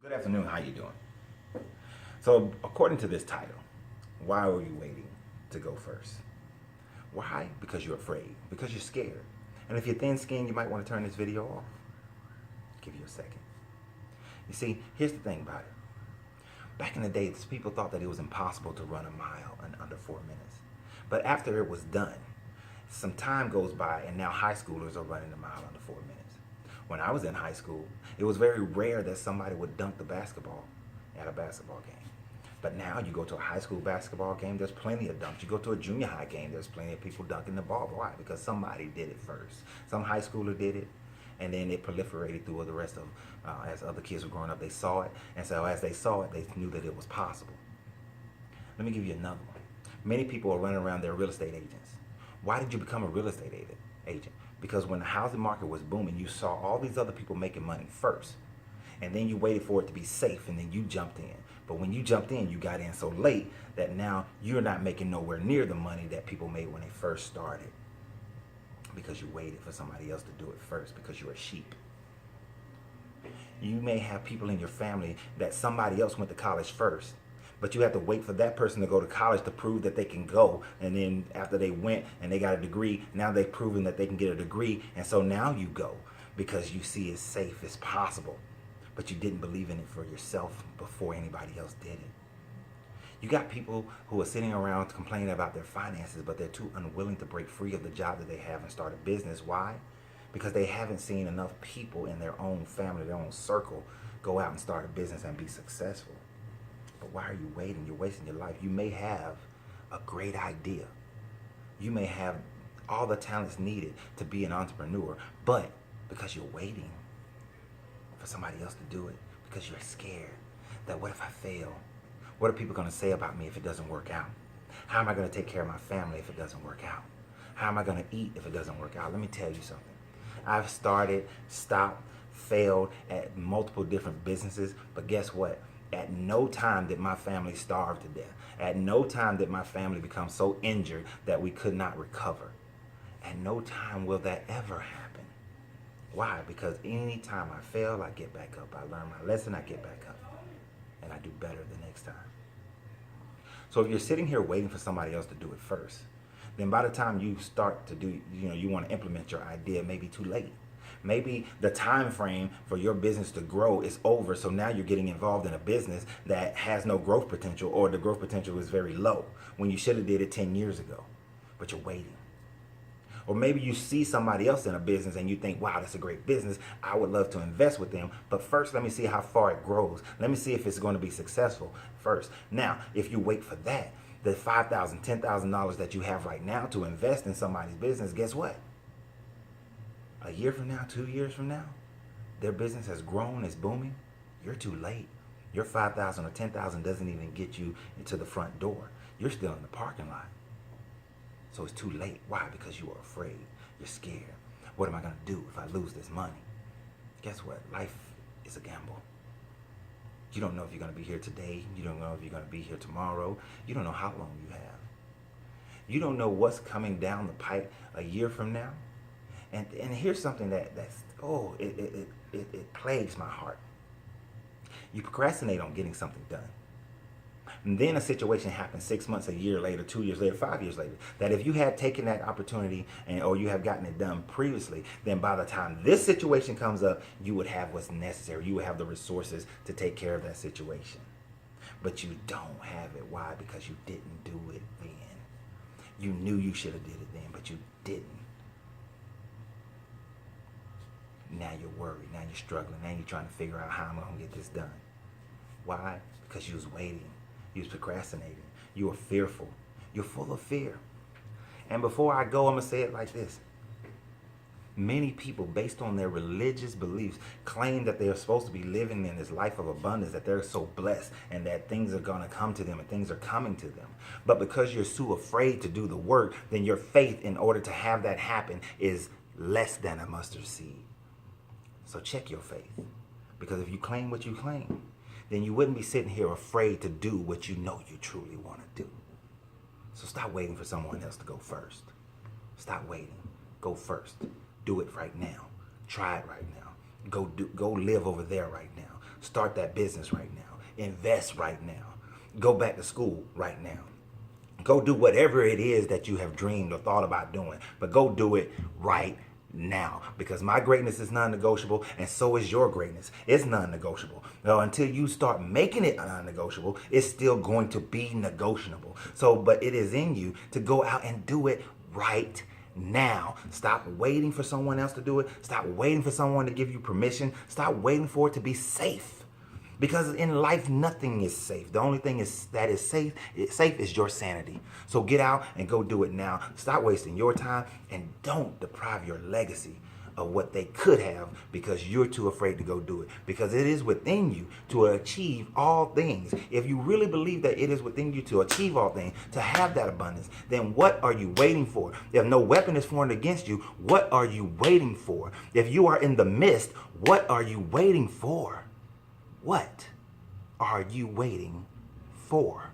Good afternoon, how you doing? So according to this title, why are you waiting to go first? Why? Because you're afraid, because you're scared. And if you're thin skinned, you might want to turn this video off. Give you a second. You see, here's the thing about it. Back in the day, people thought that it was impossible to run a mile in under 4 minutes. But after it was done, some time goes by and now high schoolers are running a mile under 4 minutes. When I was in high school, it was very rare that somebody would dunk the basketball at a basketball game. But now you go to a high school basketball game, there's plenty of dunks. You go to a junior high game, there's plenty of people dunking the ball. Why? Because somebody did it first. Some high schooler did it, and then it proliferated through the rest of, as other kids were growing up, they saw it. And so as they saw it, they knew that it was possible. Let me give you another one. Many people are running around, they're real estate agents. Why did you become a real estate agent? Because when the housing market was booming, you saw all these other people making money first. And then you waited for it to be safe, and then you jumped in. But when you jumped in, you got in so late that now you're not making nowhere near the money that people made when they first started. Because you waited for somebody else to do it first, because you're a sheep. You may have people in your family that somebody else went to college first, but you have to wait for that person to go to college to prove that they can go. And then after they went and they got a degree, now they've proven that they can get a degree. And so now you go because you see it's safe, it's possible. But you didn't believe in it for yourself before anybody else did it. You got people who are sitting around complaining about their finances, but they're too unwilling to break free of the job that they have and start a business. Why? Because they haven't seen enough people in their own family, their own circle, go out and start a business and be successful. But why are you waiting? You're wasting your life. You may have a great idea. You may have all the talents needed to be an entrepreneur, but because you're waiting for somebody else to do it, because you're scared that what if I fail? What are people going to say about me if it doesn't work out? How am I going to take care of my family if it doesn't work out? How am I going to eat if it doesn't work out? Let me tell you something. I've started, stopped, failed at multiple different businesses, but guess what? At no time did my family starve to death. At no time did my family become so injured that we could not recover. At no time will that ever happen. Why? Because any time I fail, I get back up. I learn my lesson, I get back up. And I do better the next time. So if you're sitting here waiting for somebody else to do it first, then by the time you start to do, you want to implement your idea, it may be too late. Maybe the time frame for your business to grow is over, so now you're getting involved in a business that has no growth potential, or the growth potential is very low when you should have did it 10 years ago, but you're waiting. Or maybe you see somebody else in a business and you think, wow, that's a great business. I would love to invest with them. But first, let me see how far it grows. Let me see if it's going to be successful first. Now, if you wait for that, the $5,000, $10,000 that you have right now to invest in somebody's business, guess what? A year from now, 2 years from now, their business has grown, it's booming. You're too late. Your $5,000 or $10,000 doesn't even get you into the front door. You're still in the parking lot. So it's too late. Why? Because you are afraid. You're scared. What am I going to do if I lose this money? Guess what? Life is a gamble. You don't know if you're going to be here today. You don't know if you're going to be here tomorrow. You don't know how long you have. You don't know what's coming down the pipe a year from now. And here's something it plagues my heart. You procrastinate on getting something done. And then a situation happens 6 months, a year later, 2 years later, 5 years later, that if you had taken that opportunity or you have gotten it done previously, then by the time this situation comes up, you would have what's necessary. You would have the resources to take care of that situation. But you don't have it. Why? Because you didn't do it then. You knew you should have did it then, but you didn't. Now you're worried. Now you're struggling. Now you're trying to figure out how I'm going to get this done. Why? Because you was waiting. You was procrastinating. You were fearful. You're full of fear. And before I go, I'm going to say it like this. Many people, based on their religious beliefs, claim that they are supposed to be living in this life of abundance, that they're so blessed and that things are going to come to them and things are coming to them. But because you're too afraid to do the work, then your faith in order to have that happen is less than a mustard seed. So check your faith. Because if you claim what you claim, then you wouldn't be sitting here afraid to do what you know you truly want to do. So stop waiting for someone else to go first. Stop waiting. Go first. Do it right now. Try it right now. Go live over there right now. Start that business right now. Invest right now. Go back to school right now. Go do whatever it is that you have dreamed or thought about doing, but go do it right now, because my greatness is non-negotiable, and so is your greatness. It's non-negotiable. Now, until you start making it non-negotiable, it's still going to be negotiable. So, but it is in you to go out and do it right now. Stop waiting for someone else to do it. Stop waiting for someone to give you permission. Stop waiting for it to be safe. Because in life, nothing is safe. The only thing that is safe is your sanity. So get out and go do it now. Stop wasting your time, and don't deprive your legacy of what they could have because you're too afraid to go do it. Because it is within you to achieve all things. If you really believe that it is within you to achieve all things, to have that abundance, then what are you waiting for? If no weapon is formed against you, what are you waiting for? If you are in the midst, what are you waiting for? What are you waiting for?